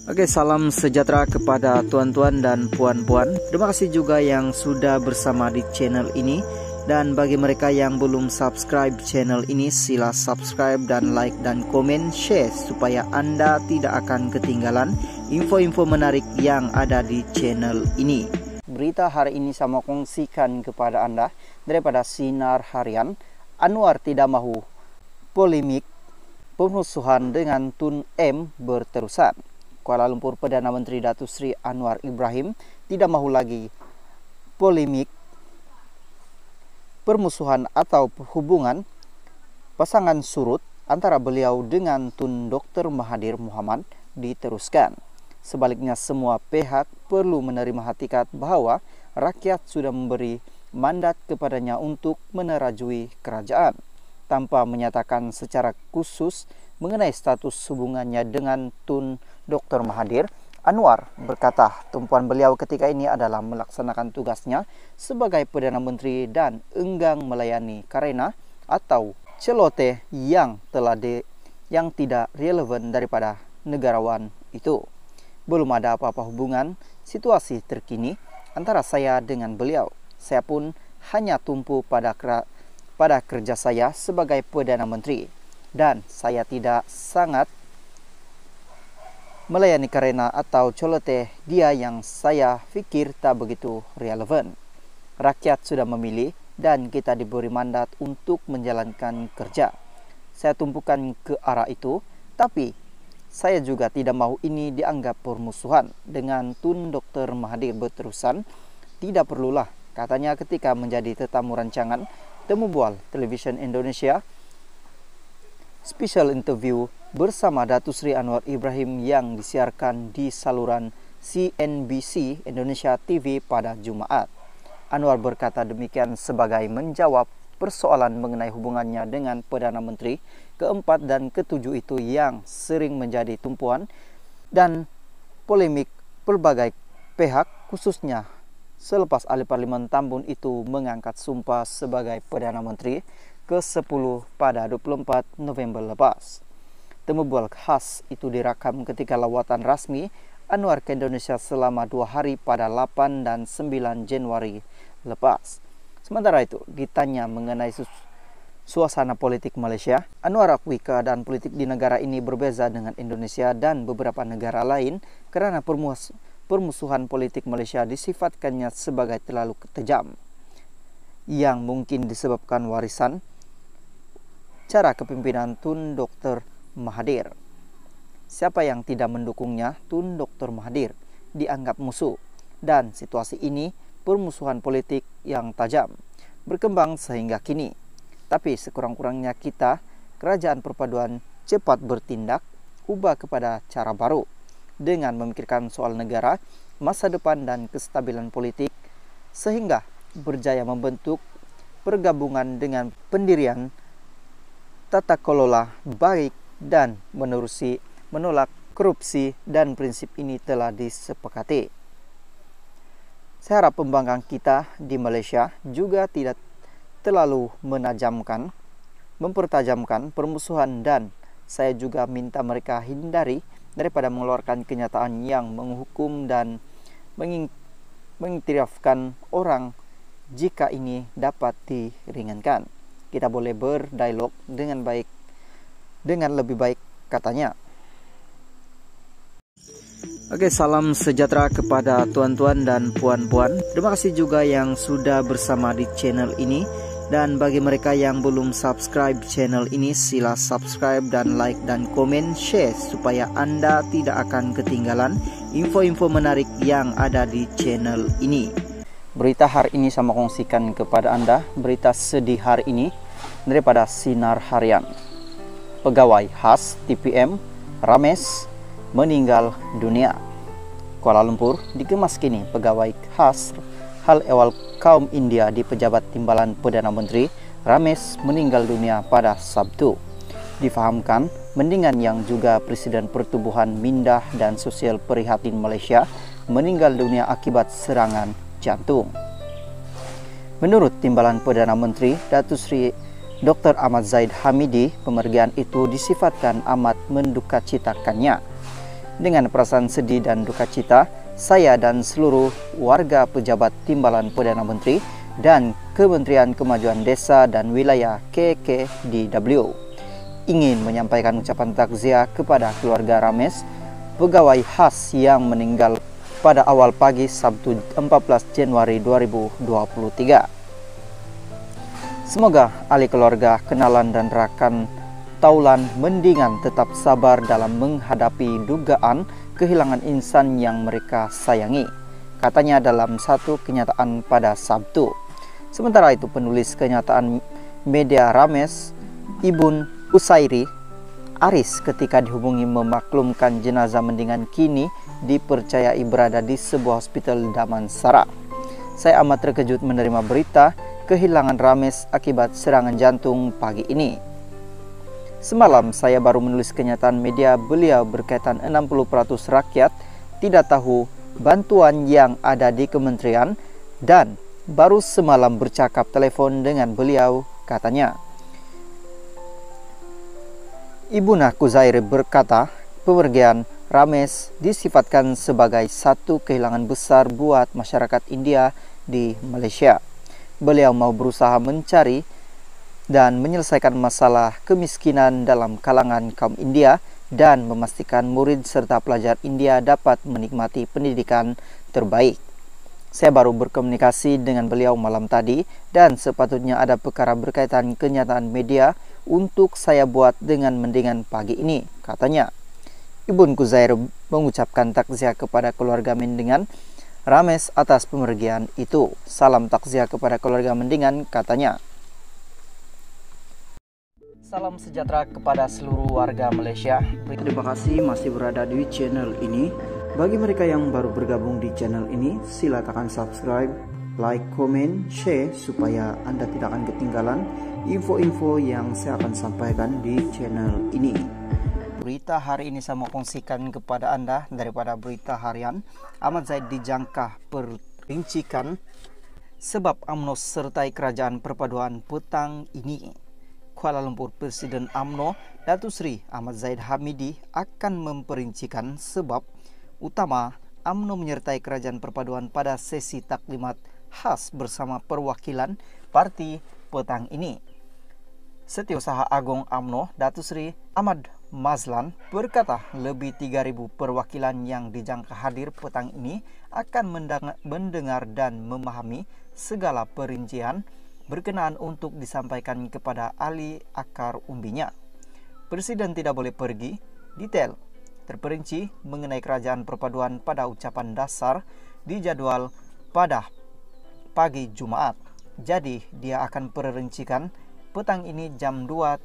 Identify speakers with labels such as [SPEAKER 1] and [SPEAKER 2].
[SPEAKER 1] Oke, salam sejahtera kepada tuan-tuan dan puan-puan. Terima kasih juga yang sudah bersama di channel ini. Dan bagi mereka yang belum subscribe channel ini, sila subscribe dan like dan komen, share supaya Anda tidak akan ketinggalan info-info menarik yang ada di channel ini. Berita hari ini saya mau kongsikan kepada Anda daripada Sinar Harian. Anwar tidak mahu polemik permusuhan dengan Tun M berterusan. Kuala Lumpur, Perdana Menteri Datuk Seri Anwar Ibrahim tidak mahu lagi polemik permusuhan atau hubungan pasangan surut antara beliau dengan Tun Dr. Mahathir Mohamad diteruskan. Sebaliknya, semua pihak perlu menerima hakikat bahwa rakyat sudah memberi mandat kepadanya untuk menerajui kerajaan. Tanpa menyatakan secara khusus mengenai status hubungannya dengan Tun Dr. Mahathir, Anwar berkata tumpuan beliau ketika ini adalah melaksanakan tugasnya sebagai Perdana Menteri dan enggang melayani karena atau celoteh yang tidak relevan daripada negarawan itu. Belum ada apa-apa hubungan situasi terkini antara saya dengan beliau. Saya pun hanya tumpu pada kerja saya sebagai Perdana Menteri, dan saya tidak sangat melayani karena atau celoteh dia yang saya fikir tak begitu relevan. Rakyat sudah memilih dan kita diberi mandat untuk menjalankan kerja. Saya tumpukan ke arah itu, tapi saya juga tidak mahu ini dianggap permusuhan dengan Tun Dr. Mahathir berterusan. Tidak perlulah, katanya ketika menjadi tetamu rancangan Temu Bual Television Indonesia special interview bersama Datuk Seri Anwar Ibrahim yang disiarkan di saluran CNBC Indonesia TV pada Jumaat. Anwar berkata demikian sebagai menjawab persoalan mengenai hubungannya dengan Perdana Menteri keempat dan ketujuh itu yang sering menjadi tumpuan dan polemik berbagai pihak, khususnya selepas ahli parlimen Tambun itu mengangkat sumpah sebagai Perdana Menteri ke-10 pada 24 November lepas. Temu bual khas itu direkam ketika lawatan rasmi Anwar ke Indonesia selama 2 hari pada 8 dan 9 Januari lepas. Sementara itu, ditanya mengenai suasana politik Malaysia, Anwar akui keadaan politik di negara ini berbeza dengan Indonesia dan beberapa negara lain karena permusuhan politik Malaysia disifatkannya sebagai terlalu kejam, yang mungkin disebabkan warisan cara kepimpinan Tun Dr. Mahathir. Siapa yang tidak mendukungnya Tun Dr. Mahathir dianggap musuh, dan situasi ini permusuhan politik yang tajam berkembang sehingga kini. Tapi sekurang-kurangnya kita, kerajaan perpaduan, cepat bertindak, ubah kepada cara baru dengan memikirkan soal negara, masa depan dan kestabilan politik, sehingga berjaya membentuk pergabungan dengan pendirian tata kelola baik dan menolak korupsi, dan prinsip ini telah disepakati. Saya harap pembangkang kita di Malaysia juga tidak terlalu mempertajamkan permusuhan, dan saya juga minta mereka hindari daripada mengeluarkan kenyataan yang menghukum dan mengiktirafkan orang jika ini dapat diringankan. Kita boleh berdialog dengan lebih baik, katanya. Oke, salam sejahtera kepada tuan-tuan dan puan-puan. Terima kasih juga yang sudah bersama di channel ini. Dan bagi mereka yang belum subscribe channel ini, sila subscribe dan like dan komen, share supaya Anda tidak akan ketinggalan info-info menarik yang ada di channel ini. Berita hari ini saya mau kongsikan kepada Anda, berita sedih hari ini daripada Sinar Harian. Pegawai khas TPM Ramesh meninggal dunia. Kuala Lumpur dikemas kini pegawai khas hal ehwal kaum India di pejabat timbalan Perdana Menteri Ramesh meninggal dunia pada Sabtu. Difahamkan mendingan yang juga Presiden Pertubuhan Mindah dan Sosial Prihatin Malaysia meninggal dunia akibat serangan jantung. Menurut timbalan Perdana Menteri Datuk Seri Dr. Ahmad Zahid Hamidi, pemergian itu disifatkan amat mendukacitakannya. Dengan perasaan sedih dan duka cita, saya dan seluruh warga pejabat timbalan Perdana Menteri dan Kementerian Kemajuan Desa dan Wilayah KKDW ingin menyampaikan ucapan takziah kepada keluarga Rames, pegawai khas yang meninggal pada awal pagi Sabtu 14 Januari 2023. Semoga ahli keluarga, kenalan dan rakan taulan mendingan tetap sabar dalam menghadapi dugaan kehilangan insan yang mereka sayangi, katanya dalam satu kenyataan pada Sabtu. Sementara itu, penulis kenyataan media Rames, Ibun Usairi Aris, ketika dihubungi memaklumkan jenazah mendingan kini dipercayai berada di sebuah hospital Damansara. Saya amat terkejut menerima berita kehilangan Rames akibat serangan jantung pagi ini. Semalam saya baru menulis kenyataan media beliau berkaitan 60% rakyat tidak tahu bantuan yang ada di kementerian dan baru semalam bercakap telepon dengan beliau, katanya. Ibuna Kuzair berkata, pemergian Rames disifatkan sebagai satu kehilangan besar buat masyarakat India di Malaysia. Beliau mau berusaha mencari dan menyelesaikan masalah kemiskinan dalam kalangan kaum India dan memastikan murid serta pelajar India dapat menikmati pendidikan terbaik. Saya baru berkomunikasi dengan beliau malam tadi dan sepatutnya ada perkara berkaitan kenyataan media untuk saya buat dengan mendingan pagi ini, katanya. Ibun Kuzair mengucapkan takziah kepada keluarga Mendingan Rames atas pemergian itu. Salam takziah kepada keluarga Mendingan, katanya. Salam sejahtera kepada seluruh warga Malaysia. Terima kasih masih berada di channel ini. Bagi mereka yang baru bergabung di channel ini, silakan subscribe, like, komen, share supaya Anda tidak akan ketinggalan info-info yang saya akan sampaikan di channel ini. Berita hari ini saya mau kongsikan kepada Anda daripada berita harian. Ahmad Zaid dijangka perincikan sebab UMNO sertai kerajaan perpaduan petang ini. Kuala Lumpur, Presiden UMNO Datuk Seri Ahmad Zahid Hamidi akan memperincikan sebab utama UMNO menyertai kerajaan perpaduan pada sesi taklimat khas bersama perwakilan parti petang ini. Setiausaha Agung UMNO Datuk Seri Ahmad Mazlan berkata lebih 3.000 perwakilan yang dijangka hadir petang ini akan mendengar dan memahami segala perincian berkenaan untuk disampaikan kepada ahli akar umbinya. Presiden tidak boleh pergi detail terperinci mengenai kerajaan perpaduan pada ucapan dasar di jadwal pada pagi Jumaat. Jadi dia akan perincikan petang ini jam 2.30